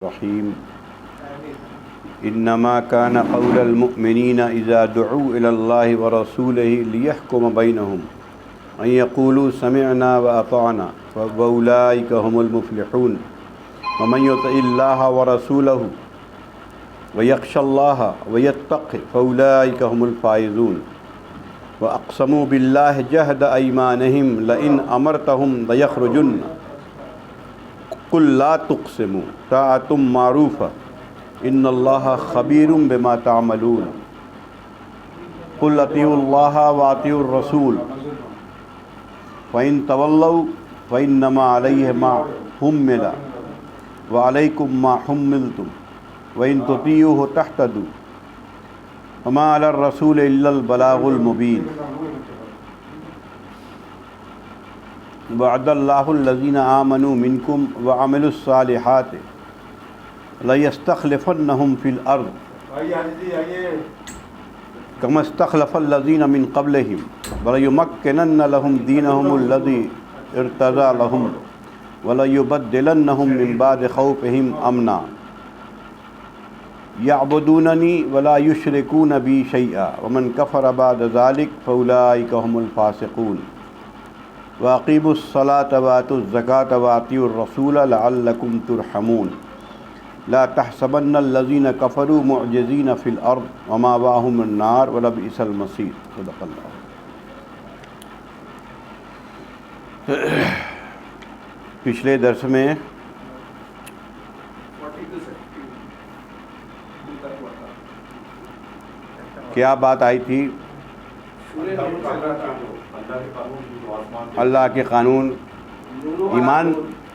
الرحيم إنما كان قول المؤمنين إذا دعوا إلى الله ورسوله ليحكم بينهم أن يقولوا سمعنا وأطعنا فأولئك هم المفلحون ومن يطع الله ورسوله ويخشى الله ويتقه فأولئك هم الفائزون وأقسموا بالله جهد أيمانهم لئن أمرتهم ليخرجن قل لا تقسموا طاعة معروفة إن الله خبير بما تعملون قل أطيعوا الله وأطيعوا الرسول فإن تولوا فإنما عليه ما حمل وعليكم ما حملتم وإن تطيعوه تهتدوا وما على الرسول إلا البلاغ المبين وعد الله الذين آمنوا منكم وعملوا الصالحات ليستخلفنهم في الأرض كما استخلف الذين من قبلهم وليمكنن لهم دينهم الذي ارتضى لهم وليبدلنهم من بعد خوفهم أمنا يعبدونني ولا يشركون بي شيئا ومن كفر بعد ذلك فأولئك هم الفاسقون وأقيموا الصلاة وآتوا الزكاة وأطيعوا الرسول لعلكم ترحمون لا تحسبن الذين كفروا معجزين في الأرض ومأواهم النار ولبئس المصير صدق اللہ۔ پچھلے درس میں کیا بات آئی تھی؟ اللہ کے قانون،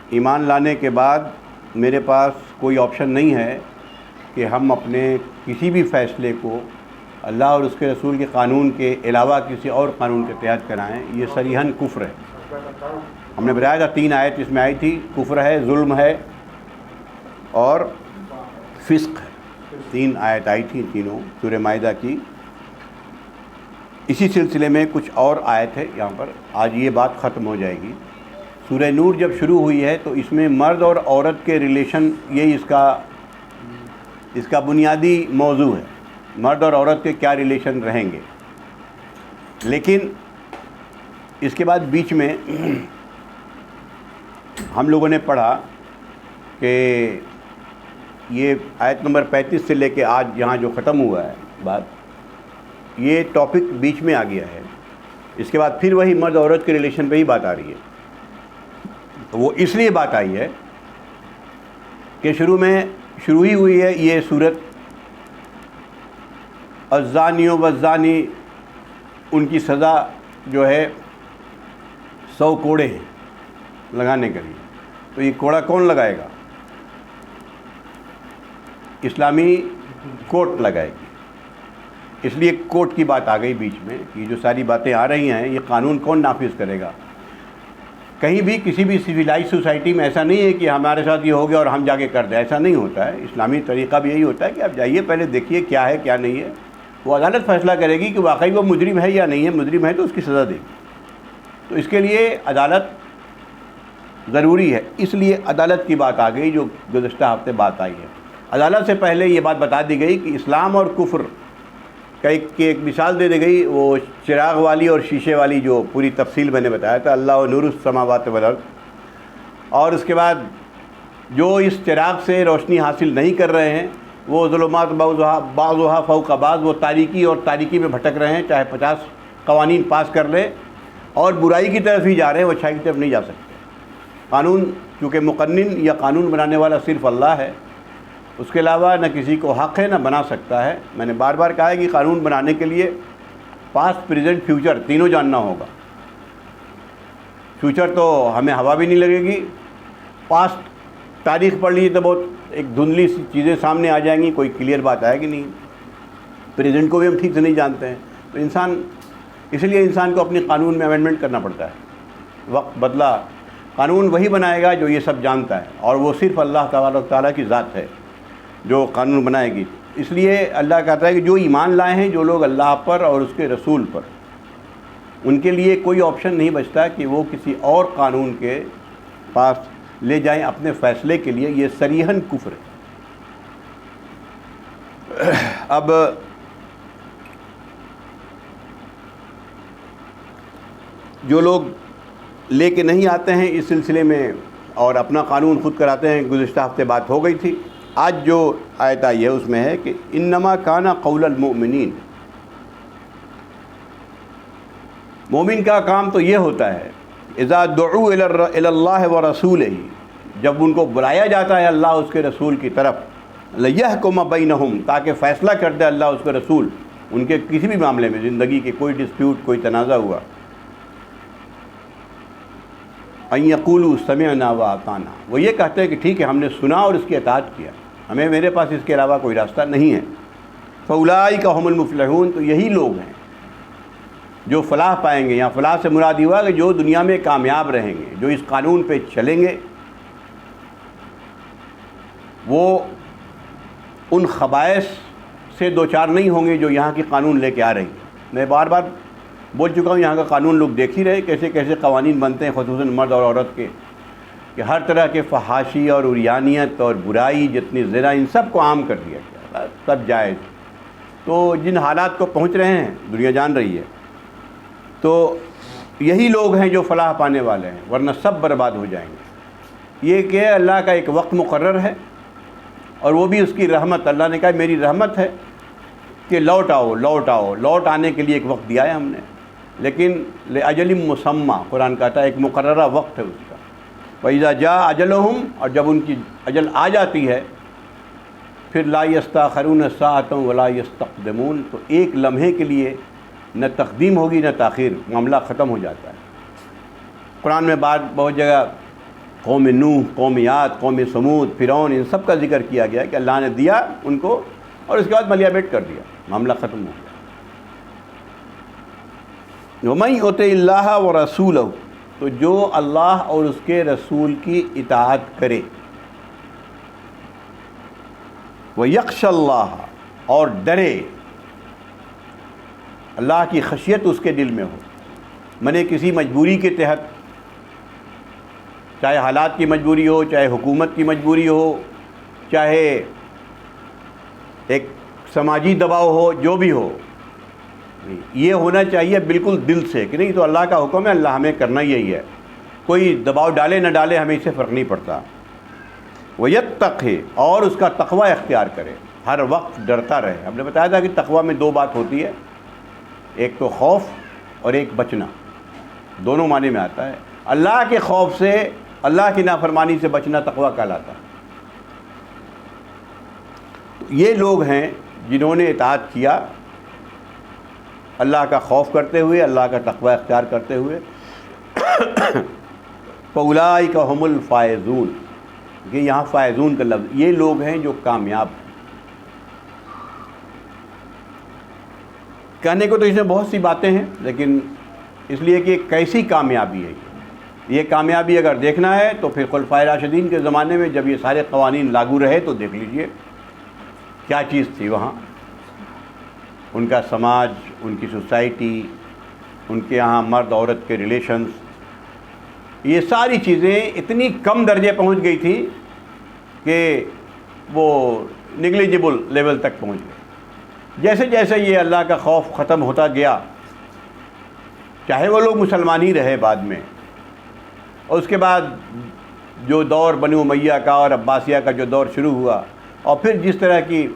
ایمان لانے کے بعد میرے پاس کوئی آپشن نہیں ہے کہ ہم اپنے کسی بھی فیصلے کو اللہ اور اس کے رسول کے قانون کے علاوہ کسی اور قانون کے تحت کرائیں۔ یہ صریحاً کفر ہے۔ ہم نے بتایا تھا 3 آیت اس میں آئی تھی، کفر ہے، ظلم ہے اور فسق ہے۔ 3 آیت آئی تھی تینوں سورہ مائدہ کی۔ اسی سلسلے میں کچھ اور آیت ہے یہاں پر، آج یہ بات ختم ہو جائے گی۔ سورہ نور جب شروع ہوئی ہے تو اس میں مرد اور عورت کے ریلیشن، یہی اس کا بنیادی موضوع ہے، مرد اور عورت کے کیا ریلیشن رہیں گے۔ لیکن اس کے بعد بیچ میں ہم لوگوں نے پڑھا کہ یہ آیت نمبر 35 سے لے کے آج یہاں جو ختم ہوا ہے بات، یہ ٹاپک بیچ میں آ گیا ہے۔ اس کے بعد پھر وہی مرد عورت کے ریلیشن پہ ہی بات آ رہی ہے۔ وہ اس لیے بات آئی ہے کہ شروع ہی ہوئی ہے یہ صورت الزانی والزانی، ان کی سزا جو ہے 100 کوڑے ہیں لگانے کے لیے۔ تو یہ کوڑا کون لگائے گا؟ اسلامی کورٹ لگائے گی۔ اس لیے کورٹ کی بات آ گئی بیچ میں۔ یہ جو ساری باتیں آ رہی ہیں، یہ قانون کون نافذ کرے گا؟ کہیں بھی کسی بھی سویلائز سوسائٹی میں ایسا نہیں ہے کہ ہمارے ساتھ یہ ہو گیا اور ہم جا کے کر دیں، ایسا نہیں ہوتا ہے۔ اسلامی طریقہ بھی یہی ہوتا ہے کہ آپ جائیے، پہلے دیکھیے کیا ہے کیا نہیں ہے، وہ عدالت فیصلہ کرے گی کہ واقعی وہ مجرم ہے یا نہیں ہے۔ مجرم ہے تو اس کی سزا دے گی۔ تو اس کے لیے عدالت ضروری ہے، اس لیے عدالت کی بات آ گئی جو گزشتہ ہفتے بات آئی ہے۔ عدالت سے پہلے یہ بات بتا دی گئی کہ اسلام اور کفر کا ایک مثال دے دی گئی، وہ چراغ والی اور شیشے والی جو پوری تفصیل میں نے بتایا تھا، اللہ نور السماوات والارض۔ اور اس کے بعد جو اس چراغ سے روشنی حاصل نہیں کر رہے ہیں، وہ ظلمات بعضها فوق بعض، وہ تاریکی اور تاریکی میں بھٹک رہے ہیں، چاہے 50 قوانین پاس کر لیں اور برائی کی طرف ہی جا رہے ہیں، وہ اچھائی کی طرف نہیں جا سکتے۔ قانون چونکہ مقنن یا قانون بنانے والا صرف اللہ ہے، اس کے علاوہ نہ کسی کو حق ہے نہ بنا سکتا ہے۔ میں نے بار بار کہا ہے کہ قانون بنانے کے لیے پاسٹ، پریزنٹ، فیوچر تینوں جاننا ہوگا۔ فیوچر تو ہمیں ہوا بھی نہیں لگے گی، پاسٹ تاریخ پڑھ لیجیے تو بہت ایک دھندلی سی چیزیں سامنے آ جائیں گی، کوئی کلیئر بات آئے گی نہیں۔ پریزنٹ کو بھی ہم ٹھیک سے نہیں جانتے ہیں، تو اس لیے انسان کو اپنی قانون میں امینڈمنٹ کرنا پڑتا ہے۔ وقت بدلا، قانون وہی بنائے گا جو یہ سب جانتا ہے، اور وہ صرف اللہ تعالیٰ کی ذات ہے جو قانون بنائے گی۔ اس لیے اللہ کہتا ہے کہ جو ایمان لائے ہیں، جو لوگ اللہ پر اور اس کے رسول پر، ان کے لیے کوئی آپشن نہیں بچتا کہ وہ کسی اور قانون کے پاس لے جائیں اپنے فیصلے کے لیے۔ یہ صریحاً کفر ہے۔ اب جو لوگ لے کے نہیں آتے ہیں اس سلسلے میں اور اپنا قانون خود کراتے ہیں، گزشتہ ہفتے بات ہو گئی تھی. آج جو آیت آئی ہے اس میں ہے کہ انما کان قول المؤمنین، مومن کا کام تو یہ ہوتا ہے اذا دعوا الی اللہ ورسولہ، جب ان کو بلایا جاتا ہے اللہ اس کے رسول کی طرف، لیحکم بینہم، تاکہ فیصلہ کر دے اللہ اس کے رسول ان کے کسی بھی معاملے میں، زندگی کے کوئی ڈسپیوٹ، کوئی تنازع ہوا، ان یقولوا سمعنا واطعنا، وہ یہ کہتے ہیں کہ ٹھیک ہے ہم نے سنا اور اس کی اطاعت کیا، ہمیں میرے پاس اس کے علاوہ کوئی راستہ نہیں ہے. فاولئک هم المفلحون، تو یہی لوگ ہیں جو فلاح پائیں گے. یہاں فلاح سے مراد یہ ہوا کہ جو دنیا میں کامیاب رہیں گے، جو اس قانون پہ چلیں گے، وہ ان خبائث سے دوچار نہیں ہوں گے جو یہاں کی قانون لے کے آ رہی ہیں. میں بار بار بول چکا ہوں، یہاں کا قانون لوگ دیکھ ہی رہے کیسے کیسے قوانین بنتے ہیں، خصوصاً مرد اور عورت کے، کہ ہر طرح کے فحاشی اور عریانیت اور برائی، جتنی زنا، ان سب کو عام کر دیا گیا، سب جائز. تو جن حالات کو پہنچ رہے ہیں دنیا جان رہی ہے. تو یہی لوگ ہیں جو فلاح پانے والے ہیں، ورنہ سب برباد ہو جائیں گے. یہ کہ اللہ کا ایک وقت مقرر ہے اور وہ بھی اس کی رحمت. اللہ نے کہا میری رحمت ہے کہ لوٹ آؤ لوٹ آؤ، لوٹ آنے کے لیے ایک وقت دیا ہے ہم نے، لیکن لأجل مسمى، قرآن کہتا ہے ایک مقررہ وقت ہے اس کا. وَإِذَا جَاءَ أَجَلُهُمْ، اور جب ان کی اجل آ جاتی ہے پھر لا يستأخرون ساعة ولا يستقدمون، تو ایک لمحے کے لیے نہ تقدیم ہوگی نہ تاخیر، معاملہ ختم ہو جاتا ہے. قرآن میں بہت جگہ قوم نوح، قوم عاد، قوم ثمود، فرعون، ان سب کا ذکر کیا گیا کہ اللہ نے دیا ان کو اور اس کے بعد ملیا بیٹ کر دیا، معاملہ ختم ہو گیا. وَمَن يُطِعِ اللَّهَ وَرَسُولَهُ، تو جو اللہ اور اس کے رسول کی اطاعت کرے، وَيَخْشَ اللَّهَ، اور ڈرے، اللہ کی خشیت اس کے دل میں ہو، منے کسی مجبوری کے تحت، چاہے حالات کی مجبوری ہو، چاہے حکومت کی مجبوری ہو، چاہے ایک سماجی دباؤ ہو، جو بھی ہو، یہ ہونا چاہیے بالکل دل سے کہ نہیں تو اللہ کا حکم ہے، اللہ ہمیں کرنا یہی ہے، کوئی دباؤ ڈالے نہ ڈالے ہمیں اس سے فرق نہیں پڑتا. وَيَتَّقِ، اور اس کا تقوی اختیار کرے، ہر وقت ڈرتا رہے. ہم نے بتایا تھا کہ تقوی میں دو بات ہوتی ہے، ایک تو خوف اور ایک بچنا، دونوں معنی میں آتا ہے. اللہ کے خوف سے، اللہ کی نافرمانی سے بچنا تقوی کہلاتا ہے. یہ لوگ ہیں جنہوں نے اطاعت کیا اللہ کا خوف کرتے ہوئے، اللہ کا تقوی اختیار کرتے ہوئے. فَأُولَئِكَ هُمُ الْفَائِزُونَ، کہ یہاں فائزون کا لفظ، یہ لوگ ہیں جو کامیاب ہیں. کہنے کو تو اس میں بہت سی باتیں ہیں، لیکن اس لیے کہ کیسی کامیابی ہے یہ کامیابی اگر دیکھنا ہے تو پھر خلفائے راشدین کے زمانے میں جب یہ سارے قوانین لاگو رہے تو دیکھ لیجئے کیا چیز تھی وہاں. ان کا سماج، ان کی سوسائٹی، ان کے یہاں مرد عورت کے ریلیشنز، یہ ساری چیزیں اتنی کم درجے پہنچ گئی تھی کہ وہ نگلیجبل لیول تک پہنچ گئے. جیسے جیسے یہ اللہ کا خوف ختم ہوتا گیا، چاہے وہ لوگ مسلمان ہی رہے بعد میں، اور اس کے بعد جو دور بنو امیہ کا اور عباسیہ کا جو دور شروع ہوا، اور پھر جس طرح کی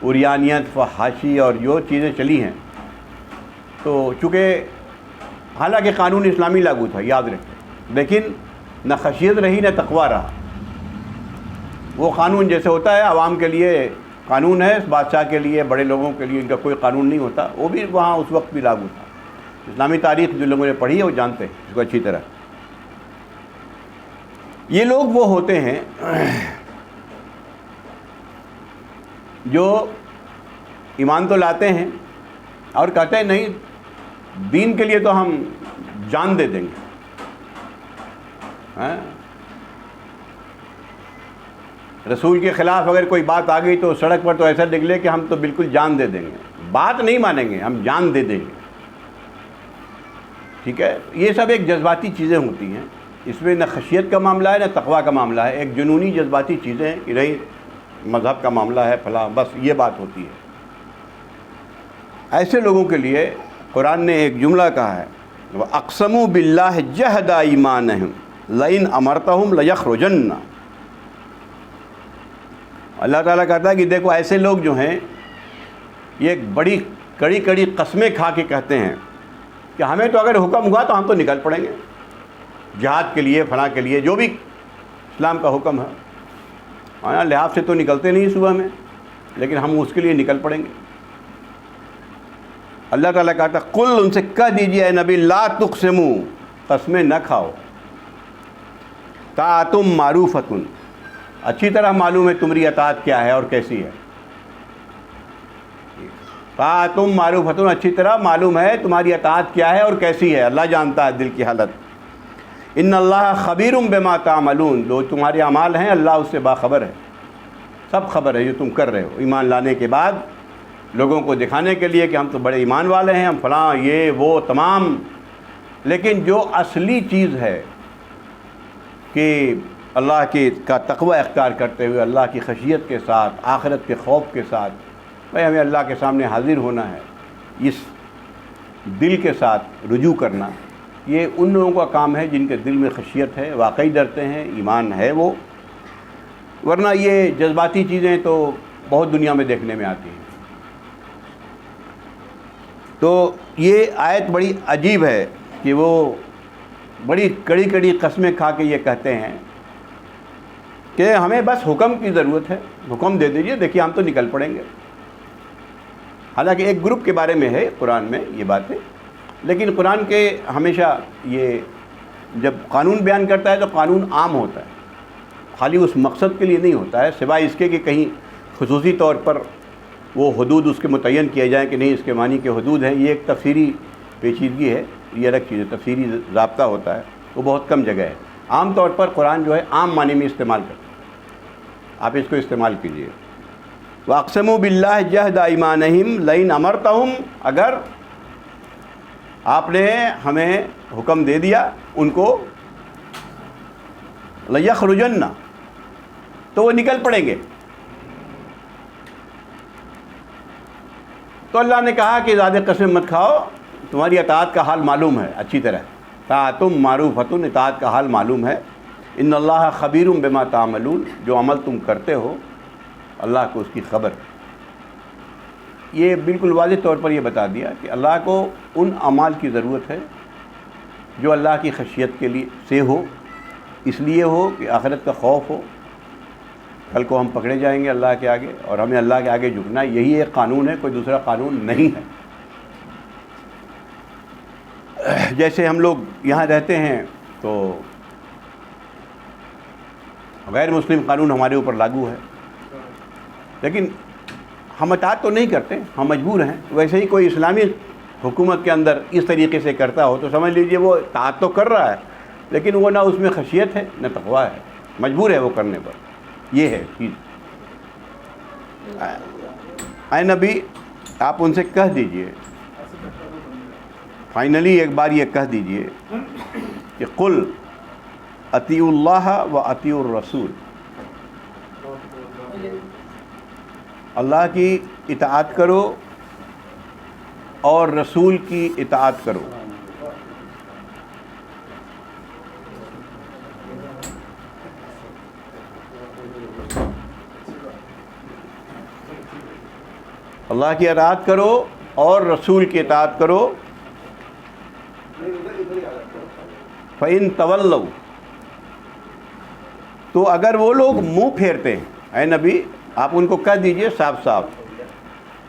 عریانیت، فحاشی اور جو چیزیں چلی ہیں، تو چونکہ حالانکہ قانون اسلامی لاگو تھا، یاد رکھیں، لیکن نہ خشیت رہی نہ تقوی رہا. وہ قانون جیسے ہوتا ہے عوام کے لیے قانون ہے، بادشاہ کے لیے، بڑے لوگوں کے لیے ان کا کوئی قانون نہیں ہوتا، وہ بھی وہاں اس وقت بھی لاگو تھا. اسلامی تاریخ جو لوگوں نے پڑھی ہے وہ جانتے ہیں اس کو اچھی طرح. یہ لوگ وہ ہوتے ہیں جو ایمان تو لاتے ہیں اور کہتے ہیں نہیں دین کے لیے تو ہم جان دے دیں گے. رسول کے خلاف اگر کوئی بات آ گئی تو سڑک پر تو ایسا نکلے کہ ہم تو بالکل جان دے دیں گے، بات نہیں مانیں گے، ہم جان دے دیں گے. ٹھیک ہے، یہ سب ایک جذباتی چیزیں ہوتی ہیں، اس میں نہ خشیت کا معاملہ ہے نہ تقویٰ کا معاملہ ہے، ایک جنونی جذباتی چیزیں ہیں کہ نہیں مذہب کا معاملہ ہے فلاں، بس یہ بات ہوتی ہے۔ ایسے لوگوں کے لیے قرآن نے ایک جملہ کہا ہے، وَأَقْسَمُوا بِاللَّهِ جَهْدَ أَيْمَانِهِمْ لَئِنْ أَمَرْتَهُمْ لَيَخْرُجَنَّ۔ اللہ تعالیٰ کہتا ہے کہ دیکھو ایسے لوگ جو ہیں یہ ایک بڑی کڑی کڑی قسمیں کھا کے کہتے ہیں کہ ہمیں تو اگر حکم ہوا تو ہم تو نکل پڑیں گے جہاد کے لیے، فلاں کے لیے، جو بھی اسلام کا حکم ہے، ہاں لحاظ سے تو نکلتے نہیں صبح میں، لیکن ہم اس کے لیے نکل پڑیں گے۔ اللہ تعالیٰ کہتا ہے قل، ان سے کہہ دیجیے اے نبی، لا تقسموا، قسمیں نہ کھاؤ، طاعتم معروفتن، اچھی طرح معلوم ہے تمہاری اطاعت کیا ہے اور کیسی ہے۔ طاعتم معروفتن، اچھی طرح معلوم ہے تمہاری اطاعت کیا ہے اور کیسی ہے، اللہ جانتا ہے دل کی حالت۔ ان اللہ خبیر بما تعملون، جو تمہارے اعمال ہیں اللہ اس سے باخبر ہے، سب خبر ہے جو تم کر رہے ہو ایمان لانے کے بعد، لوگوں کو دکھانے کے لیے کہ ہم تو بڑے ایمان والے ہیں، ہم فلاں یہ وہ تمام، لیکن جو اصلی چیز ہے کہ اللہ کا تقوی اختیار کرتے ہوئے، اللہ کی خشیت کے ساتھ، آخرت کے خوف کے ساتھ، بھائی ہمیں اللہ کے سامنے حاضر ہونا ہے، اس دل کے ساتھ رجوع کرنا، یہ ان لوگوں کا کام ہے جن کے دل میں خشیت ہے، واقعی ڈرتے ہیں، ایمان ہے وہ، ورنہ یہ جذباتی چیزیں تو بہت دنیا میں دیکھنے میں آتی ہیں۔ تو یہ آیت بڑی عجیب ہے کہ وہ بڑی کڑی کڑی قسمیں کھا کے یہ کہتے ہیں کہ ہمیں بس حکم کی ضرورت ہے، حکم دے دیجئے، دیکھیے ہم تو نکل پڑیں گے۔ حالانکہ ایک گروپ کے بارے میں ہے قرآن میں یہ باتیں، لیکن قرآن کے ہمیشہ یہ جب قانون بیان کرتا ہے تو قانون عام ہوتا ہے، خالی اس مقصد کے لیے نہیں ہوتا ہے، سوائے اس کے کہ کہیں خصوصی طور پر وہ حدود اس کے متعین کیے جائیں کہ نہیں اس کے معنی کے حدود ہیں، یہ ایک تفسیری پیچیدگی ہے، یہ الگ چیز ہے، تفسیری ضابطہ ہوتا ہے، وہ بہت کم جگہ ہے۔ عام طور پر قرآن جو ہے عام معنی میں استعمال کرتا ہے، آپ اس کو استعمال کیجیے۔ وَأَقْسَمُوا بِاللَّهِ جَهْدَ أَيْمَانِهِمْ لَئِنْ أَمَرْتَهُمْ، اگر آپ نے ہمیں حکم دے دیا ان کو، لَيَخْرُجَنَّ، تو وہ نکل پڑیں گے۔ تو اللہ نے کہا کہ زیادہ قسم مت کھاؤ، تمہاری اطاعت کا حال معلوم ہے اچھی طرح، طاعتم معروفتن، اطاعت کا حال معلوم ہے، ان اللہ خبیر بما تعملون، جو عمل تم کرتے ہو اللہ کو اس کی خبر۔ یہ بالکل واضح طور پر یہ بتا دیا کہ اللہ کو ان اعمال کی ضرورت ہے جو اللہ کی خشیت کے لیے سے ہو، اس لیے ہو کہ آخرت کا خوف ہو، کل کو ہم پکڑے جائیں گے اللہ کے آگے اور ہمیں اللہ کے آگے جھکنا، یہی ایک قانون ہے، کوئی دوسرا قانون نہیں ہے۔ جیسے ہم لوگ یہاں رہتے ہیں تو غیر مسلم قانون ہمارے اوپر لاگو ہے، لیکن ہم اطاعت تو نہیں کرتے، ہم مجبور ہیں۔ ویسے ہی کوئی اسلامی حکومت کے اندر اس طریقے سے کرتا ہو تو سمجھ لیجئے وہ اطاعت تو کر رہا ہے، لیکن وہ نہ اس میں خشیت ہے نہ تقویٰ ہے، مجبور ہے وہ کرنے پر۔ یہ ہے چیز۔ اے نبی آپ ان سے کہہ دیجئے، فائنلی ایک بار یہ کہہ دیجئے کہ قل اطیعوا اللہ و اطیعوا الرسول، اللہ کی اطاعت کرو اور رسول کی اطاعت کرو۔ اللہ کی اطاعت کرو اور رسول کی اطاعت کرو۔ فَإِن تَوَلَّوْا، تو اگر وہ لوگ منہ پھیرتے ہیں، اے نبی آپ ان کو کہہ دیجئے صاف صاف،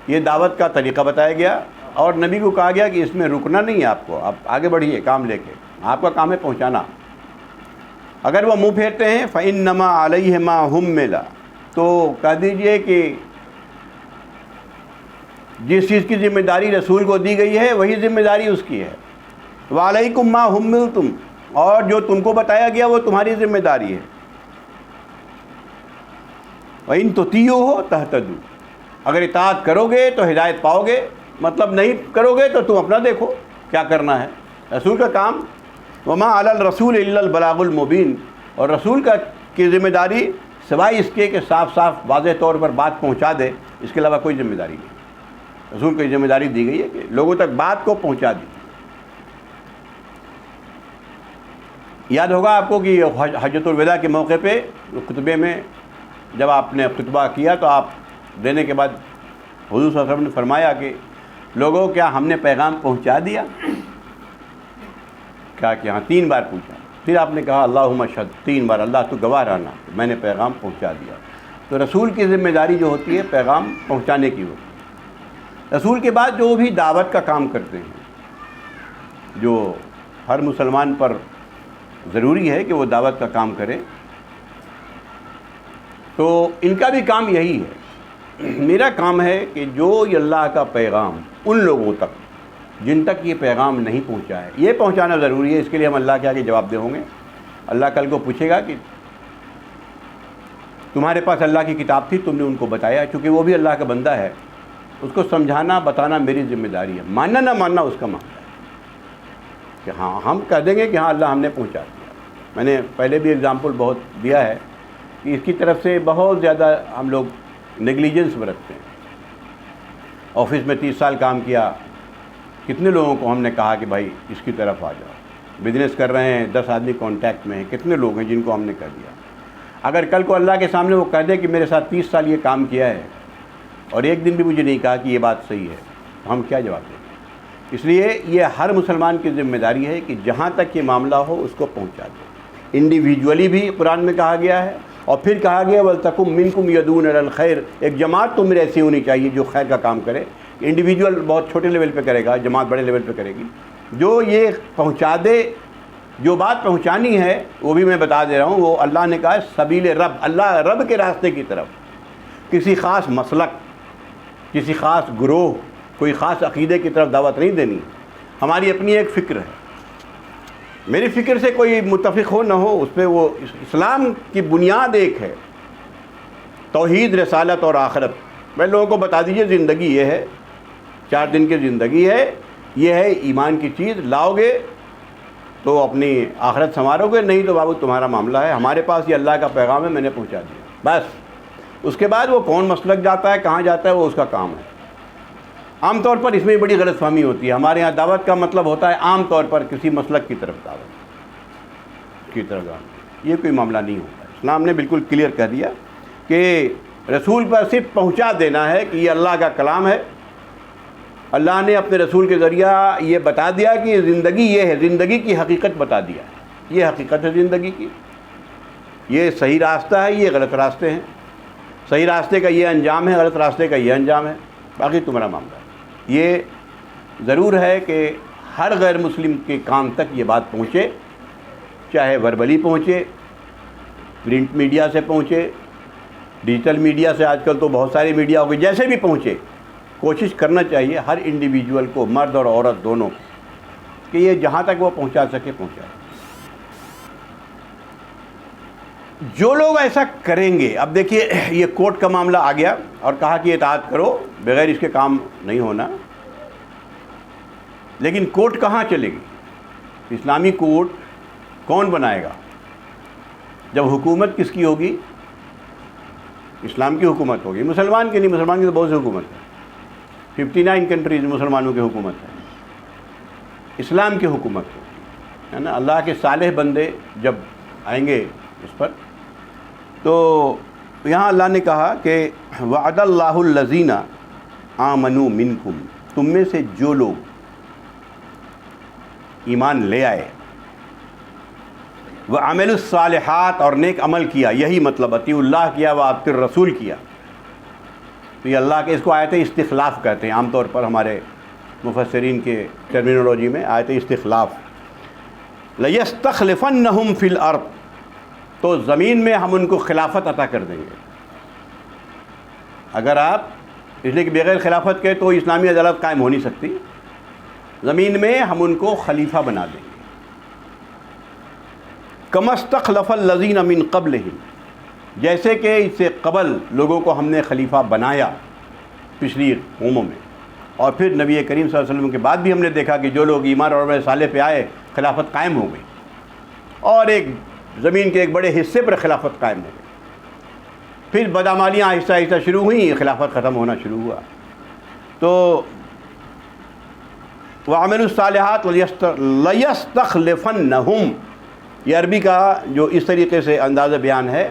یہ دعوت کا طریقہ بتایا گیا اور نبی کو کہا گیا کہ اس میں رکنا نہیں ہے، آپ کو آپ آگے بڑھیے کام لے کے، آپ کا کام ہے پہنچانا۔ اگر وہ منہ پھیرتے ہیں فَإِنَّمَا عَلَيْهِ مَا حُمِّلَ، تو کہہ دیجئے کہ جس چیز کی ذمہ داری رسول کو دی گئی ہے وہی ذمہ داری اس کی ہے۔ وَعَلَيْكُمْ مَا حُمِّلْتُمْ، اور جو تم کو بتایا گیا وہ تمہاری ذمہ داری ہے۔ وَإِن تُطِيعُوهُ تَهْتَدُوا، اگر اطاعت کرو گے تو ہدایت پاؤ گے، مطلب نہیں کرو گے تو تم اپنا دیکھو کیا کرنا ہے، رسول کا کام۔ وَمَا عَلَى الرَّسُولِ إِلَّا الْبَلَاغُ الْمُبِينُ، اور رسول کی ذمہ داری سوائے اس کے کہ صاف صاف واضح طور پر بات پہنچا دے، اس کے علاوہ کوئی ذمہ داری نہیں۔ رسول کو یہ ذمہ داری دی گئی ہے کہ لوگوں تک بات کو پہنچا دی۔ یاد ہوگا آپ کو کہ حجۃ الوداع کے موقع پہ خطبے میں جب آپ نے خطبہ کیا تو آپ دینے کے بعد حضور صلی اللہ علیہ وسلم نے فرمایا کہ لوگوں کیا ہم نے پیغام پہنچا دیا؟ کہا کہ ہاں، 3 بار پوچھا۔ پھر آپ نے کہا اللہم اشہد، 3 بار، اللہ تو گواہ رہنا، میں نے پیغام پہنچا دیا۔ تو رسول کی ذمہ داری جو ہوتی ہے پیغام پہنچانے کی ہوتی ہے۔ رسول کے بعد جو بھی دعوت کا کام کرتے ہیں، جو ہر مسلمان پر ضروری ہے کہ وہ دعوت کا کام کرے، تو ان کا بھی کام یہی ہے۔ میرا کام ہے کہ جو یہ اللہ کا پیغام ان لوگوں تک جن تک یہ پیغام نہیں پہنچا ہے، یہ پہنچانا ضروری ہے۔ اس کے لیے ہم اللہ کے آگے جواب دہ ہوں گے۔ اللہ کل کو پوچھے گا کہ تمہارے پاس اللہ کی کتاب تھی، تم نے ان کو بتایا؟ چونکہ وہ بھی اللہ کا بندہ ہے، اس کو سمجھانا بتانا میری ذمہ داری ہے، ماننا نہ ماننا اس کا معاملہ ہے۔ کہ ہاں ہم کہہ دیں گے کہ ہاں اللہ ہم نے پہنچا دیا۔ میں نے پہلے بھی اگزامپل بہت دیا ہے کہ اس کی طرف سے بہت زیادہ ہم لوگ نیگلیجنس برتتے ہیں۔ آفس میں 30 سال کام کیا، کتنے لوگوں کو ہم نے کہا کہ بھائی اس کی طرف آ جاؤ۔ بزنس کر رہے ہیں، 10 آدمی کانٹیکٹ میں ہیں، کتنے لوگ ہیں جن کو ہم نے کہہ دیا۔ اگر کل کو اللہ کے سامنے وہ کہہ دے کہ میرے ساتھ 30 سال یہ کام کیا ہے اور ایک دن بھی مجھے نہیں کہا کہ یہ بات صحیح ہے، تو ہم کیا جواب دیں گے؟ اس لیے یہ ہر مسلمان کی ذمہ داری ہے کہ جہاں تک یہ معاملہ ہو اس کو پہنچا دے۔ انڈیویجولی بھی قرآن میں کہا گیا ہے، اور پھر کہا گیا وَلْتَكُمْ مِنْكُمْ يَدُونَ إِلَى الْخَيْرِ، ایک جماعت تو میرے ایسی ہونی چاہیے جو خیر کا کام کرے۔ انڈیویجول بہت چھوٹے لیول پہ کرے گا، جماعت بڑے لیول پہ کرے گی۔ جو یہ پہنچا دے، جو بات پہنچانی ہے، وہ بھی میں بتا دے رہا ہوں، وہ اللہ نے کہا ہے سبیل رب، اللہ رب کے راستے کی طرف، کسی خاص مسلک، کسی خاص گروہ، کوئی خاص عقیدے کی طرف دعوت نہیں دینی۔ ہماری اپنی ایک فکر ہے، میری فکر سے کوئی متفق ہو نہ ہو، اس پہ وہ اسلام کی بنیاد ایک ہے، توحید، رسالت اور آخرت۔ میں لوگوں کو بتا دیجئے زندگی یہ ہے، 4 دن کی زندگی ہے، یہ ہے ایمان کی چیز، لاؤ گے تو اپنی آخرت سنوارو گے، نہیں تو بابو تمہارا معاملہ ہے، ہمارے پاس یہ اللہ کا پیغام ہے، میں نے پہنچا دیا بس۔ اس کے بعد وہ کون مسلک جاتا ہے، کہاں جاتا ہے، وہ اس کا کام ہے۔ عام طور پر اس میں بڑی غلط فہمی ہوتی ہے، ہمارے ہاں دعوت کا مطلب ہوتا ہے عام طور پر کسی مسلک کی طرف دعوت کی طرف دعوت، یہ کوئی معاملہ نہیں ہوتا۔ اسلام نے بالکل کلیئر کہہ دیا کہ رسول پر صرف پہنچا دینا ہے کہ یہ اللہ کا کلام ہے، اللہ نے اپنے رسول کے ذریعہ یہ بتا دیا کہ زندگی یہ ہے، زندگی کی حقیقت بتا دیا ہے، یہ حقیقت ہے زندگی کی، یہ صحیح راستہ ہے، یہ غلط راستے ہیں، صحیح راستے کا یہ انجام ہے، غلط راستے کا یہ انجام ہے، باقی تمہارا معاملہ ہے۔ یہ ضرور ہے کہ ہر غیر مسلم کے کام تک یہ بات پہنچے، چاہے وربلی پہنچے، پرنٹ میڈیا سے پہنچے، ڈیجیٹل میڈیا سے، آج کل تو بہت سارے میڈیا ہو گئے، جیسے بھی پہنچے، کوشش کرنا چاہیے ہر انڈیویجول کو، مرد اور عورت دونوں، کہ یہ جہاں تک وہ پہنچا سکے پہنچائے۔ جو لوگ ایسا کریں گے، اب دیکھیے یہ کورٹ کا معاملہ آ گیا اور کہا کہ اطاعت کرو، بغیر اس کے کام نہیں ہونا، لیکن کورٹ کہاں چلے گی؟ اسلامی کورٹ کون بنائے گا؟ جب حکومت کس کی ہوگی؟ اسلام کی حکومت ہوگی، مسلمان کی نہیں، مسلمان کی تو بہت سی حکومت ہے، 59 کنٹریز مسلمانوں کی حکومت ہے، اسلام کی حکومت ہے نا۔ اللہ کے صالح بندے جب آئیں گے اس پر، تو یہاں اللہ نے کہا کہ وعد اللہ الذین آمنوا منکم، تم میں سے جو لوگ ایمان لے آئے، وعملوا الصالحات، اور نیک عمل کیا، یہی مطلب اطیعوا اللہ کیا، واطیعوا الرسول کیا، تو یہ اللہ کے، اس کو آیت استخلاف کہتے ہیں عام طور پر ہمارے مفسرین کے ٹرمینولوجی میں، آیت استخلاف، لَيَسْتَخْلِفَنَّهُمْ فِي الْأَرْضِ، تو زمین میں ہم ان کو خلافت عطا کر دیں گے۔ اگر آپ اس لیے کہ بغیر خلافت کے تو اسلامی عدالت قائم ہو نہیں سکتی، زمین میں ہم ان کو خلیفہ بنا دیں گے۔ كَمَا اسْتَخْلَفَ الَّذِينَ مِن قَبْلِهِمْ، جیسے کہ اس سے قبل لوگوں کو ہم نے خلیفہ بنایا پچھلی قوموں میں، اور پھر نبی کریم صلی اللہ علیہ وسلم کے بعد بھی ہم نے دیکھا کہ جو لوگ ایمان اور عمل صالح پہ آئے، خلافت قائم ہو گئی، اور ایک زمین کے ایک بڑے حصے پر خلافت قائم ہو گئی۔ پھر بدعمالیاں آہستہ آہستہ شروع ہوئیں، خلافت ختم ہونا شروع ہوا. تو وَعَمِلُوا الصَّالِحَاتِ لَيَسْتَخْلِفَنَّهُمْ، یہ عربی کا جو اس طریقے سے انداز بیان ہے،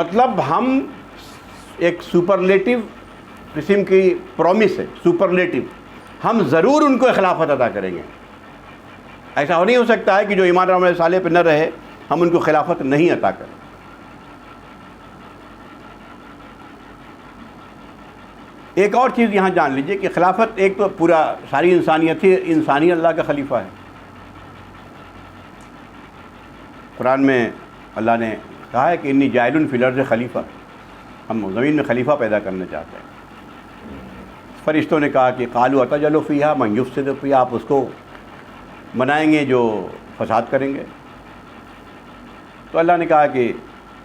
مطلب ہم ایک سپرلیٹو قسم کی پرومس ہے، سپرلیٹو، ہم ضرور ان کو خلافت عطا کریں گے. ایسا ہو نہیں ہو سکتا ہے کہ جو ایمان اور عمل صالح پہ نہ رہے ہم ان کو خلافت نہیں عطا کریں. ایک اور چیز یہاں جان لیجئے کہ خلافت ایک تو پورا ساری انسانیت ہی، انسانی اللہ کا خلیفہ ہے. قرآن میں اللہ نے کہا ہے کہ انی جاعل فی الارض خلیفہ، ہم زمین میں خلیفہ پیدا کرنا چاہتے ہیں. فرشتوں نے کہا کہ قالوا اتجعل فیہا من یفسد فیہا، آپ اس کو بنائیں گے جو فساد کریں گے. تو اللہ نے کہا کہ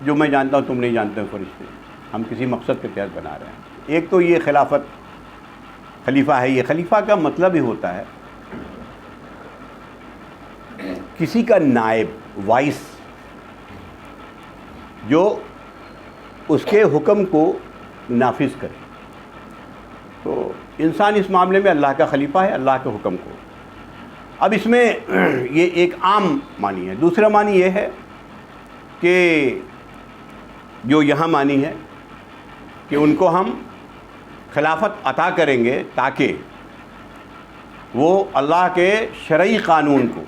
جو میں جانتا ہوں تم نہیں جانتے ہو فرشتے، ہم کسی مقصد کے تحت بنا رہے ہیں. ایک تو یہ خلافت خلیفہ ہے. یہ خلیفہ کا مطلب ہی ہوتا ہے کسی کا نائب، وائس، جو اس کے حکم کو نافذ کرے. تو انسان اس معاملے میں اللہ کا خلیفہ ہے، اللہ کے حکم کو. اب اس میں یہ ایک عام معنی ہے. دوسرا معنی یہ ہے کہ جو یہاں معنی ہے کہ ان کو ہم خلافت عطا کریں گے تاکہ وہ اللہ کے شرعی قانون کو،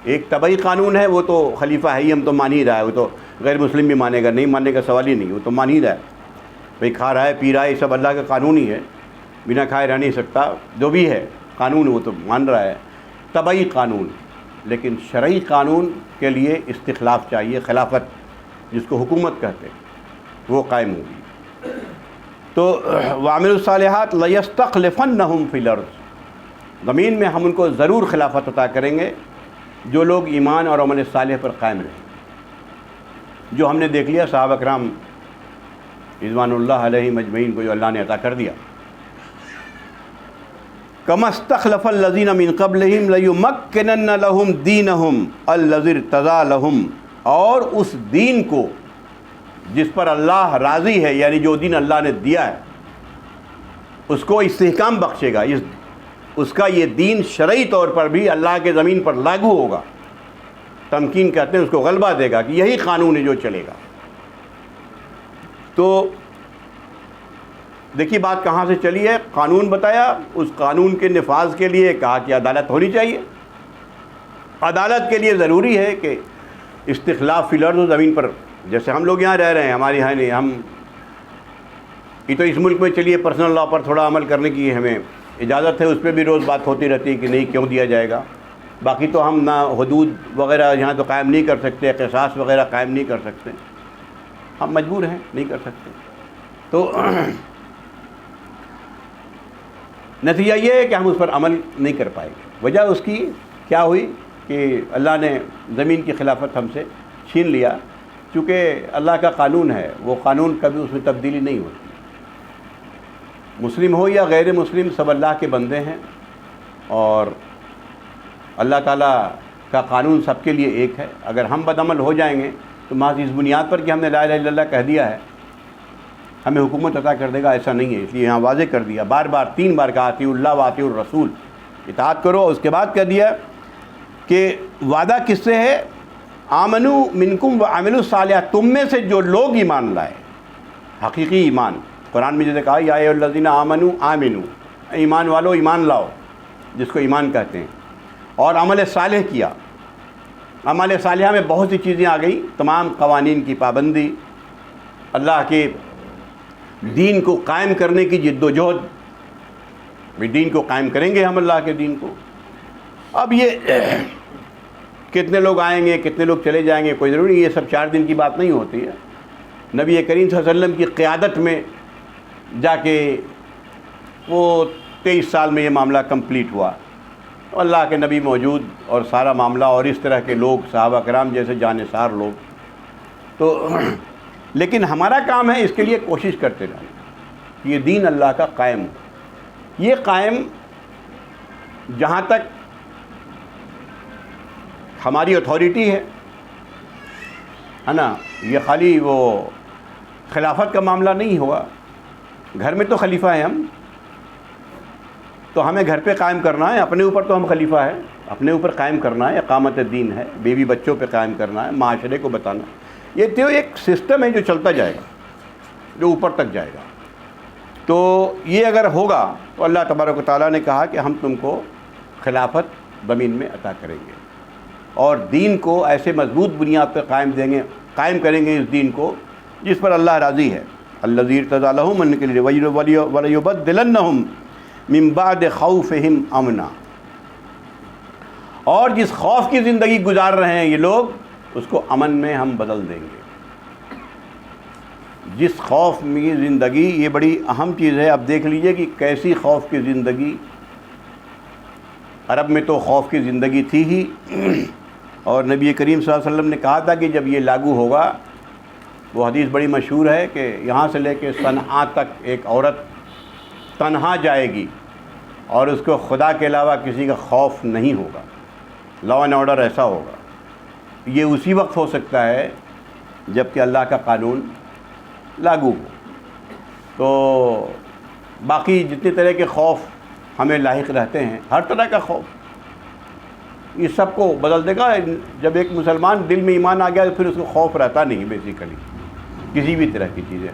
ایک طبعی قانون ہے وہ تو خلیفہ ہے ہی، ہم تو مان ہی رہا ہے، وہ تو غیر مسلم بھی مانے گا، نہیں ماننے کا سوال ہی نہیں، وہ تو مان ہی رہا ہے. بھئی کھا رہا ہے پی رہا ہے یہ سب اللہ کا قانون ہی ہے، بنا کھائے رہ نہیں سکتا، جو بھی ہے قانون وہ تو مان رہا ہے، طبعی قانون. لیکن شرعی قانون کے لیے استخلاف چاہیے، خلافت جس کو حکومت کہتے ہیں وہ قائم ہوگی. تو وَعَمِلُوا الصَّالِحَاتِ لَيَسْتَخْلِفَنَّهُمْ فِي الْأَرْضِ، زمین میں ہم ان کو ضرور خلافت عطا کریں گے جو لوگ ایمان اور عمل صالح پر قائم رہیں. جو ہم نے دیکھ لیا صحابہ کرام رضوان اللہ علیہم اجمعین کو جو اللہ نے عطا کر دیا. كَمَا اسْتَخْلَفَ الَّذِينَ مِن قَبْلِهِمْ لَيُمَكِّنَنَّ لَهُمْ دِينَهُمْ الَّذِي ارْتَضَىٰ لَهُمْ، اور اس دین کو جس پر اللہ راضی ہے، یعنی جو دین اللہ نے دیا ہے اس کو استحکام بخشے گا. اس کا یہ دین شرعی طور پر بھی اللہ کے زمین پر لاگو ہوگا. تمکین کہتے ہیں اس کو غلبہ دے گا کہ یہی قانون ہے جو چلے گا. تو دیکھیے بات کہاں سے چلی ہے. قانون بتایا، اس قانون کے نفاذ کے لیے کہا کہ عدالت ہونی چاہیے. عدالت کے لیے ضروری ہے کہ استخلاف فی الارض، زمین پر جیسے ہم لوگ یہاں رہ رہے ہیں، ہماری ہے نہیں، ہم یہ تو اس ملک میں چلیے پرسنل لا پر تھوڑا عمل کرنے کی ہمیں اجازت ہے، اس پہ بھی روز بات ہوتی رہتی ہے کہ نہیں کیوں دیا جائے گا. باقی تو ہم نہ حدود وغیرہ یہاں تو قائم نہیں کر سکتے، قصاص وغیرہ قائم نہیں کر سکتے، ہم مجبور ہیں نہیں کر سکتے. تو نتیجہ یہ ہے کہ ہم اس پر عمل نہیں کر پائیں گے. وجہ اس کی کیا ہوئی کہ اللہ نے زمین کی خلافت ہم سے چھین لیا. چونکہ اللہ کا قانون ہے، وہ قانون کبھی اس میں تبدیلی نہیں ہوتی. مسلم ہو یا غیر مسلم سب اللہ کے بندے ہیں، اور اللہ تعالیٰ کا قانون سب کے لیے ایک ہے. اگر ہم بدعمل ہو جائیں گے تو محض اس بنیاد پر کہ ہم نے لا الہ الا اللہ کہہ دیا ہے ہمیں حکومت عطا کر دے گا، ایسا نہیں ہے. اس لیے یہاں واضح کر دیا، بار بار 3 بار کہا اطیعوا اللہ واطیعوا الرسول، اطاعت کرو. اس کے بعد کہہ دیا کہ وعدہ کس سے ہے؟ آمنوا منکم وعملوا الصالحات، تم میں سے جو لوگ ایمان لائے، حقیقی ایمان. قرآن میں جیسے کہا یا ایھا الذین آمنوا آمنوا، ایمان والو ایمان لاؤ، جس کو ایمان کہتے ہیں، اور عمل صالح کیا. عمل صالحہ میں بہت سی چیزیں آ گئی، تمام قوانین کی پابندی، اللہ کے دین کو قائم کرنے کی جد و جہد. دین کو قائم کریں گے ہم اللہ کے دین کو. اب یہ کتنے لوگ آئیں گے کتنے لوگ چلے جائیں گے کوئی ضروری نہیں، یہ سب 4 دن کی بات نہیں ہوتی ہے. نبی کریم صلی اللہ علیہ وسلم کی قیادت میں جا کے وہ 23 سال میں یہ معاملہ کمپلیٹ ہوا. اللہ کے نبی موجود اور سارا معاملہ، اور اس طرح کے لوگ صحابہ کرام جیسے جانثار لوگ. تو لیکن ہمارا کام ہے اس کے لیے کوشش کرتے رہنا کہ یہ دین اللہ کا قائم ہو. یہ قائم جہاں تک ہماری اتھارٹی ہے نا، یہ خالی وہ خلافت کا معاملہ نہیں ہوگا. گھر میں تو خلیفہ ہیں ہم، تو ہمیں گھر پہ قائم کرنا ہے، اپنے اوپر تو ہم خلیفہ ہیں، اپنے اوپر قائم کرنا ہے، اقامت دین ہے، بیوی بچوں پہ قائم کرنا ہے، معاشرے کو بتانا. یہ تو ایک سسٹم ہے جو چلتا جائے گا، جو اوپر تک جائے گا. تو یہ اگر ہوگا تو اللہ تبارک و تعالیٰ نے کہا کہ ہم تم کو خلافت زمین میں عطا کریں گے، اور دین کو ایسے مضبوط بنیاد پہ قائم کریں گے اس دین کو جس پر اللہ راضی ہے. الذی ارتضی لهم ان کے لیے ولیبدلنہم من بعد خوفہم امنا. اور جس خوف کی زندگی گزار رہے ہیں یہ لوگ، اس کو امن میں ہم بدل دیں گے. جس خوف میں زندگی، یہ بڑی اہم چیز ہے. اب دیکھ لیجئے کہ کیسی خوف کی زندگی. عرب میں تو خوف کی زندگی تھی ہی، اور نبی کریم صلی اللہ علیہ وسلم نے کہا تھا کہ جب یہ لاگو ہوگا، وہ حدیث بڑی مشہور ہے کہ یہاں سے لے کے صنعاء تک ایک عورت تنہا جائے گی اور اس کو خدا کے علاوہ کسی کا خوف نہیں ہوگا. لا اینڈ آرڈر ایسا ہوگا. یہ اسی وقت ہو سکتا ہے جب کہ اللہ کا قانون لاگو ہو. تو باقی جتنے طرح کے خوف ہمیں لاحق رہتے ہیں، ہر طرح کا خوف، یہ سب کو بدل دے گا. جب ایک مسلمان دل میں ایمان آ گیا تو پھر اس کو خوف رہتا نہیں بیسیکلی کسی بھی طرح کی چیزیں،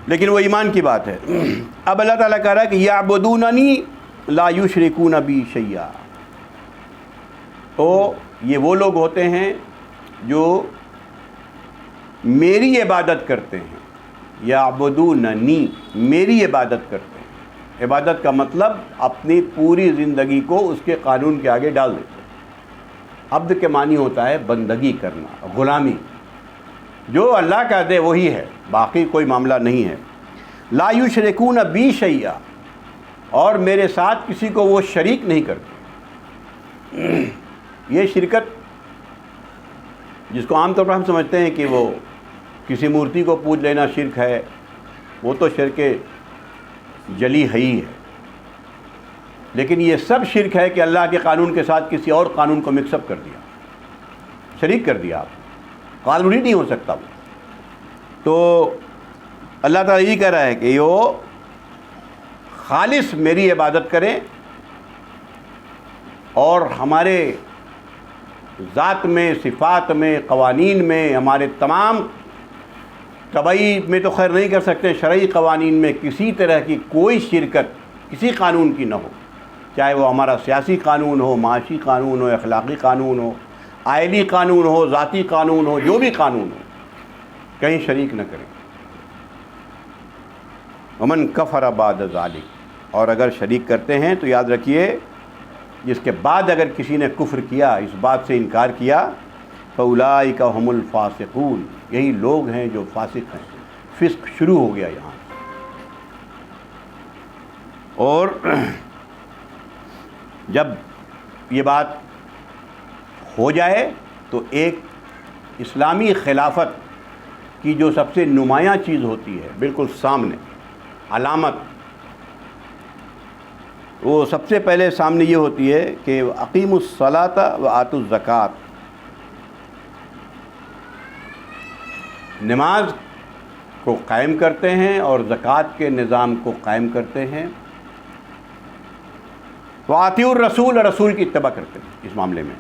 لیکن وہ ایمان کی بات ہے. اب اللہ تعالیٰ کہہ رہا ہے کہ یعبدوننی لا یشرکون بی شیئا. تو یہ وہ لوگ ہوتے ہیں جو میری عبادت کرتے ہیں. یعبدوننی، میری عبادت کرتے ہیں. عبادت کا مطلب اپنی پوری زندگی کو اس کے قانون کے آگے ڈال دیتے ہیں. عبد کے معنی ہوتا ہے بندگی کرنا، غلامی. جو اللہ کا دے وہی ہے، باقی کوئی معاملہ نہیں ہے. لا یشرکون بی شیئا، اور میرے ساتھ کسی کو وہ شریک نہیں کرتے. یہ شرکت جس کو عام طور پر ہم سمجھتے ہیں کہ وہ کسی مورتی کو پوج لینا شرک ہے، وہ تو شرک جلی ہے ہی ہے. لیکن یہ سب شرک ہے کہ اللہ کے قانون کے ساتھ کسی اور قانون کو مکس اپ کر دیا، شریک کر دیا. آپ قانونی نہیں ہو سکتا وہ. تو اللہ تعالیٰ یہ کہہ رہا ہے کہ وہ خالص میری عبادت کریں، اور ہمارے ذات میں، صفات میں، قوانین میں، ہمارے تمام طبعی میں تو خیر نہیں کر سکتے، شرعی قوانین میں کسی طرح کی کوئی شرکت کسی قانون کی نہ ہو. چاہے وہ ہمارا سیاسی قانون ہو، معاشی قانون ہو، اخلاقی قانون ہو، آئلی قانون ہو، ذاتی قانون ہو، جو بھی قانون ہو، کہیں شریک نہ کریں. ومن کفر بعد ذلک، اور اگر شریک کرتے ہیں تو یاد رکھیے جس کے بعد اگر کسی نے کفر کیا، اس بات سے انکار کیا، فاولئک هم الفاسقون، یہی لوگ ہیں جو فاسق ہیں. فسق شروع ہو گیا یہاں. اور جب یہ بات ہو جائے تو ایک اسلامی خلافت کی جو سب سے نمایاں چیز ہوتی ہے بالکل سامنے، علامت، وہ سب سے پہلے سامنے یہ ہوتی ہے کہ اقیموا الصلاۃ و آتوا الزکوٰۃ. نماز کو قائم کرتے ہیں اور زکوٰۃ کے نظام کو قائم کرتے ہیں. وَأَطِیعُوا الرَّسُولَ، رسول کی اتباع کرتے ہیں اس معاملے میں.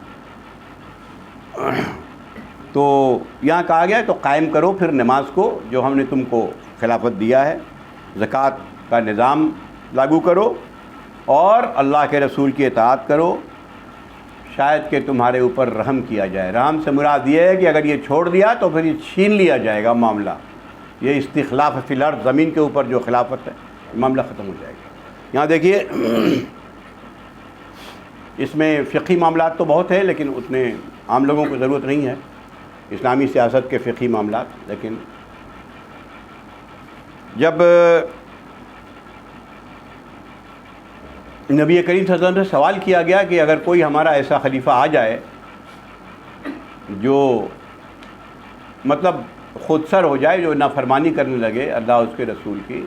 تو یہاں کہا گیا تو قائم کرو پھر نماز کو جو ہم نے تم کو خلافت دیا ہے، زکوٰۃ کا نظام لاگو کرو، اور اللہ کے رسول کی اطاعت کرو، شاید کہ تمہارے اوپر رحم کیا جائے. رحم سے مراد یہ ہے کہ اگر یہ چھوڑ دیا تو پھر یہ چھین لیا جائے گا معاملہ. یہ استخلاف فی الارض، زمین کے اوپر جو خلافت ہے، معاملہ ختم ہو جائے گا. یہاں دیکھیے اس میں فقہی معاملات تو بہت ہیں، لیکن اتنے عام لوگوں کو ضرورت نہیں ہے اسلامی سیاست کے فقہی معاملات. لیکن جب نبی کریم صلی اللہ علیہ وسلم سے سوال کیا گیا کہ اگر کوئی ہمارا ایسا خلیفہ آ جائے جو مطلب خود سر ہو جائے، جو نافرمانی کرنے لگے اللہ اس کے رسول کی،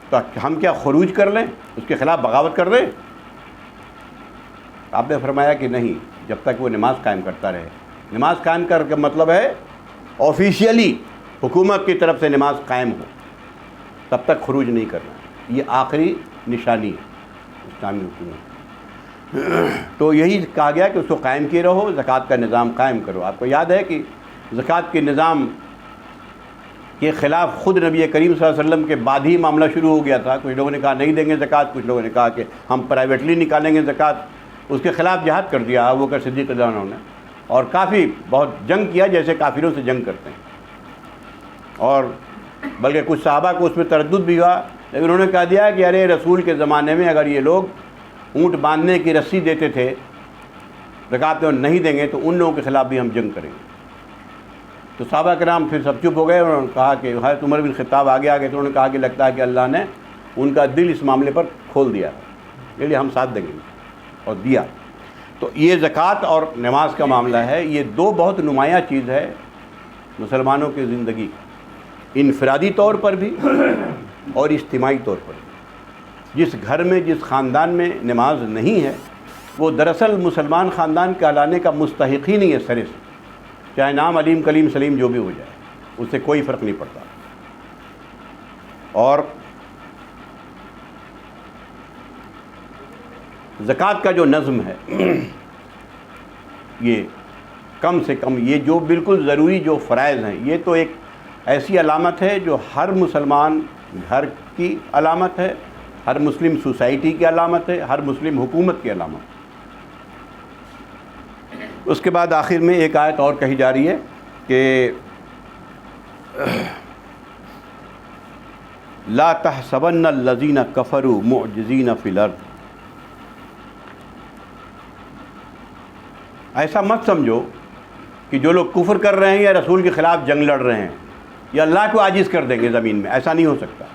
تو ہم کیا خروج کر لیں، اس کے خلاف بغاوت کر دیں؟ آپ نے فرمایا کہ نہیں، جب تک وہ نماز قائم کرتا رہے. نماز قائم کر کے مطلب ہے آفیشیلی حکومت کی طرف سے نماز قائم ہو تب تک خروج نہیں کرنا ہے۔ یہ آخری نشانی ہے اسلامی حکومت۔ تو یہی کہا گیا کہ اس کو قائم کیے رہو، زکوٰۃ کا نظام قائم کرو۔ آپ کو یاد ہے کہ زکوٰۃ کے نظام کے خلاف خود نبی کریم صلی اللہ علیہ وسلم کے بعد ہی معاملہ شروع ہو گیا تھا۔ کچھ لوگوں نے کہا نہیں دیں گے زکوٰۃ، کچھ لوگوں نے کہا کہ ہم پرائیویٹلی نکالیں گے زکوٰۃ۔ اس کے خلاف جہاد کر دیا ابو بکر صدیق رضی اللہ عنہ نے، اور کافی بہت جنگ کیا جیسے کافروں سے جنگ کرتے ہیں، اور بلکہ کچھ صحابہ کو اس میں تردد بھی ہوا، لیکن انہوں نے کہا دیا کہ ارے رسول کے زمانے میں اگر یہ لوگ اونٹ باندھنے کی رسی دیتے تھے زکوٰۃ میں نہیں دیں گے تو ان لوگوں کے خلاف بھی ہم جنگ کریں گے۔ تو صحابہ کرام پھر سب چپ ہو گئے، انہوں نے کہا کہ حضرت عمر بن خطاب آگے آ گئے، تو انہوں نے کہا کہ لگتا ہے کہ اللہ نے ان کا دل اس معاملے پر کھول دیا ہے، اس لیے ہم ساتھ دیں گے، اور دیا۔ تو یہ زکوٰۃ اور نماز کا معاملہ ہے، یہ دو بہت نمایاں چیز ہے مسلمانوں کی زندگی، انفرادی طور پر بھی اور اجتماعی طور پر بھی۔ جس گھر میں جس خاندان میں نماز نہیں ہے وہ دراصل مسلمان خاندان کہلانے کا مستحق ہی نہیں ہے سرے سے، چاہے نام علیم کلیم سلیم جو بھی ہو جائے، اس سے کوئی فرق نہیں پڑتا۔ اور زکوٰۃ کا جو نظم ہے یہ کم سے کم یہ جو بالکل ضروری جو فرائض ہیں، یہ تو ایک ایسی علامت ہے جو ہر مسلمان گھر کی علامت ہے، ہر مسلم سوسائٹی کی علامت ہے، ہر مسلم حکومت کی علامت ہے۔ اس کے بعد آخر میں ایک آیت اور کہی جا رہی ہے کہ لا تحسبن الذین کفروا معجزین فی الارض، ایسا مت سمجھو کہ جو لوگ کفر کر رہے ہیں یا رسول کے خلاف جنگ لڑ رہے ہیں یا اللہ کو عاجز کر دیں گے زمین میں، ایسا نہیں ہو سکتا۔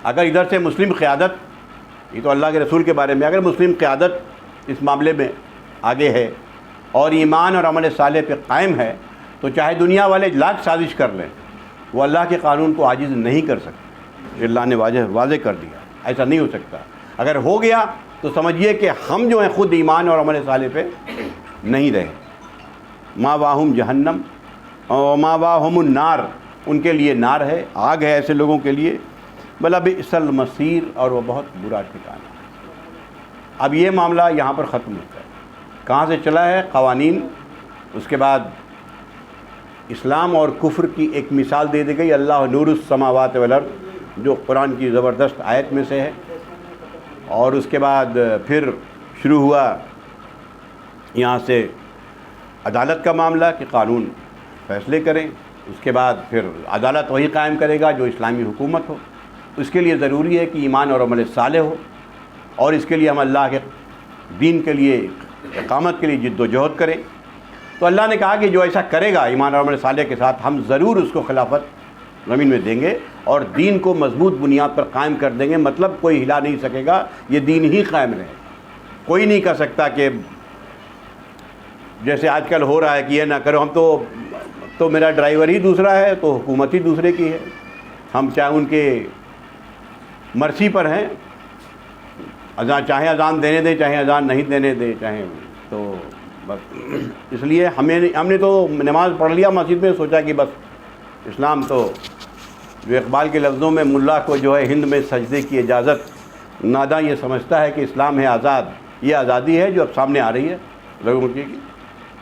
اگر ادھر سے مسلم قیادت، یہ تو اللہ کے رسول کے بارے میں، اگر مسلم قیادت اس معاملے میں آگے ہے اور ایمان اور عمل صالح پہ قائم ہے تو چاہے دنیا والے لاکھ سازش کر لیں وہ اللہ کے قانون کو عاجز نہیں کر سکتے۔ اللہ نے واضح کر دیا، ایسا نہیں ہو سکتا۔ اگر ہو گیا تو سمجھیے کہ ہم جو ہیں خود ایمان اور عمل صالح پہ نہیں رہے۔ ماواہم جہنم اور ماواہم النار، ان کے لیے نار ہے، آگ ہے ایسے لوگوں کے لیے، بلا بئس المصیر، اور وہ بہت برا ٹھکانہ ہے۔ اب یہ معاملہ یہاں پر ختم ہوتا ہے۔ کہاں سے چلا ہے؟ قوانین، اس کے بعد اسلام اور کفر کی ایک مثال دے دی گئی، اللہ نور السماوات والارض، جو قرآن کی زبردست آیت میں سے ہے، اور اس کے بعد پھر شروع ہوا یہاں سے عدالت کا معاملہ کہ قانون فیصلے کریں، اس کے بعد پھر عدالت وہی قائم کرے گا جو اسلامی حکومت ہو۔ اس کے لیے ضروری ہے کہ ایمان اور عمل صالح ہو، اور اس کے لیے ہم اللہ کے دین کے لیے اقامت کے لیے جد و جہد کریں۔ تو اللہ نے کہا کہ جو ایسا کرے گا ایمان اور عمل صالح کے ساتھ، ہم ضرور اس کو خلافت زمین میں دیں گے اور دین کو مضبوط بنیاد پر قائم کر دیں گے، مطلب کوئی ہلا نہیں سکے گا، یہ دین ہی قائم رہے۔ کوئی نہیں کہہ سکتا کہ جیسے آج کل ہو رہا ہے کہ یہ نہ کرو، ہم تو میرا ڈرائیور ہی دوسرا ہے تو حکومت ہی دوسرے کی ہے، ہم چاہے ان کے مرضی پر ہیں، اذان چاہے اذان دینے دیں چاہے اذان نہیں دینے دیں، چاہے تو بس اس لیے ہم نے تو نماز پڑھ لیا مسجد میں، سوچا کہ بس اسلام تو جو اقبال کے لفظوں میں ملا کو جو ہے ہند میں سجدے کی اجازت، ناداں یہ سمجھتا ہے کہ اسلام ہے آزاد، یہ آزادی ہے جو اب سامنے آ رہی ہے لوگوں کی۔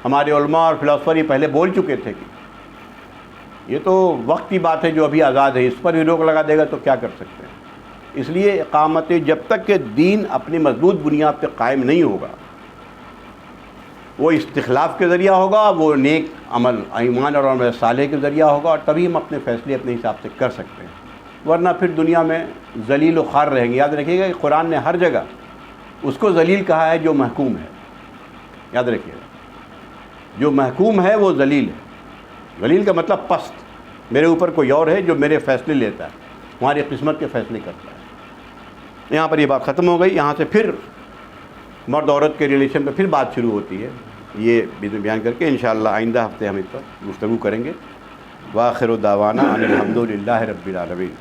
ہمارے علماء اور فلاسفر یہ پہلے بول چکے تھے کہ یہ تو وقت کی بات ہے جو ابھی آزاد ہے، اس پر بھی روک لگا دے گا تو کیا کر سکتے ہیں۔ اس لیے اقامت، جب تک کہ دین اپنی مضبوط بنیاد پہ قائم نہیں ہوگا، وہ استخلاف کے ذریعہ ہوگا، وہ نیک عمل ایمان اور عمل صالح کے ذریعہ ہوگا، اور تبھی ہم اپنے فیصلے اپنے حساب سے کر سکتے ہیں، ورنہ پھر دنیا میں ذلیل و خوار رہیں گے۔ یاد رکھیے گا کہ قرآن نے ہر جگہ اس کو ذلیل کہا ہے جو محکوم ہے، یاد رکھیے گا، جو محکوم ہے وہ ذلیل ہے۔ ذلیل کا مطلب پست، میرے اوپر کوئی اور ہے جو میرے فیصلے لیتا ہے، ہماری قسمت کے فیصلے کرتا ہے۔ یہاں پر یہ بات ختم ہو گئی، یہاں سے پھر مرد عورت کے ریلیشن پہ پھر بات شروع ہوتی ہے، یہ بیان کر کے انشاءاللہ آئندہ ہفتے ہم اس پر گفتگو کریں گے۔ وآخر دعوانا ان الحمد للہ رب العالمین۔